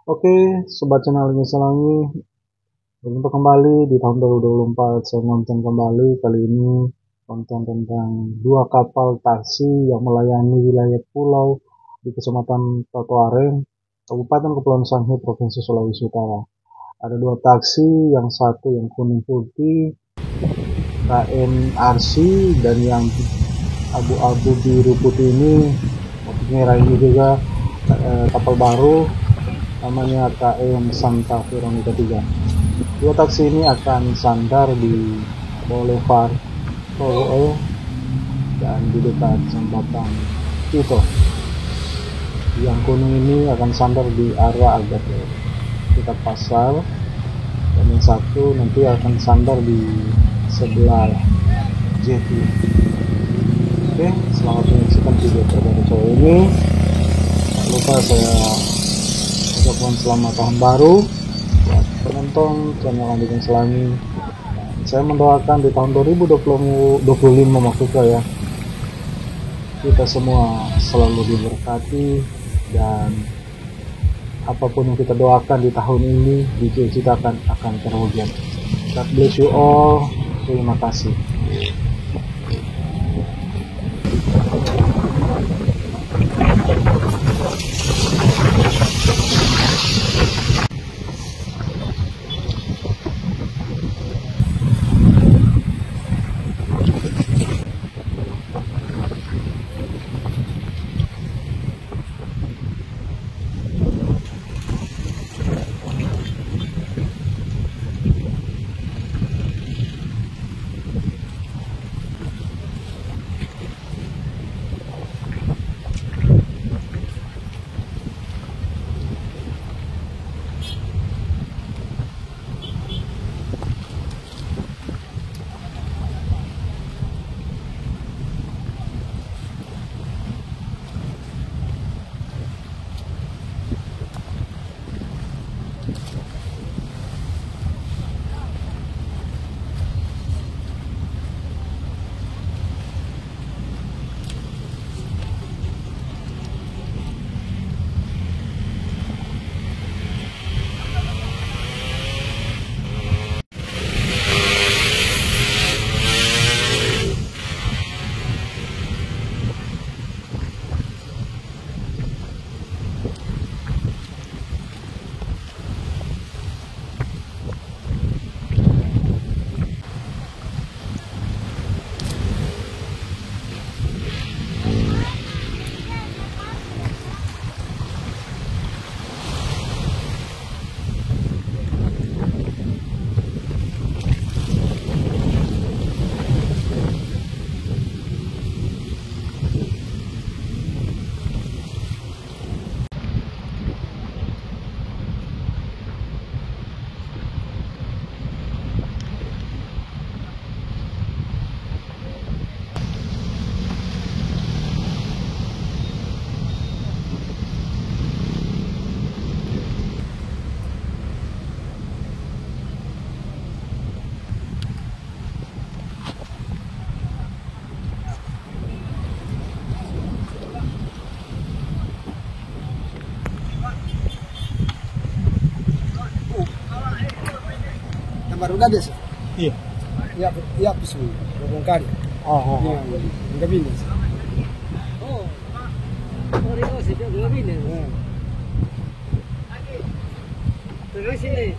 Oke, Sobat Channel Ini Selangi, berjumpa kembali di tahun 2024. Saya konten kembali, kali ini konten tentang dua kapal taksi yang melayani wilayah pulau di Kecamatan Tatuareng, Kabupaten Kepulauan Sangihe, Provinsi Sulawesi Utara. Ada dua taksi, yang satu yang kuning putih, KM RC, dan yang abu-abu biru putih ini, merah ini juga kapal baru, namanya KM Santa Veronica 3. Dua taksi ini akan sandar di Boulevard Toro dan di dekat jembatan Tito. Yang kuning ini akan sandar di area agak dekat pasar, dan yang satu nanti akan sandar di sebelah jeti. Oke, selamat menyaksikan video terbaru saya ini. Jangan lupa saya ucapkan selamat tahun baru buat penonton channel Andika Selangi. Saya mendoakan di tahun 2025 maksudnya ya, kita semua selalu diberkati, dan apapun yang kita doakan di tahun ini dicita-citakan akan terwujud. God bless you all. Terima kasih. Baru ada sih. Iya. Iya pisau, bongkar. Enggak bisa. Oh. Oh, sih enggak bisa. Terus ini.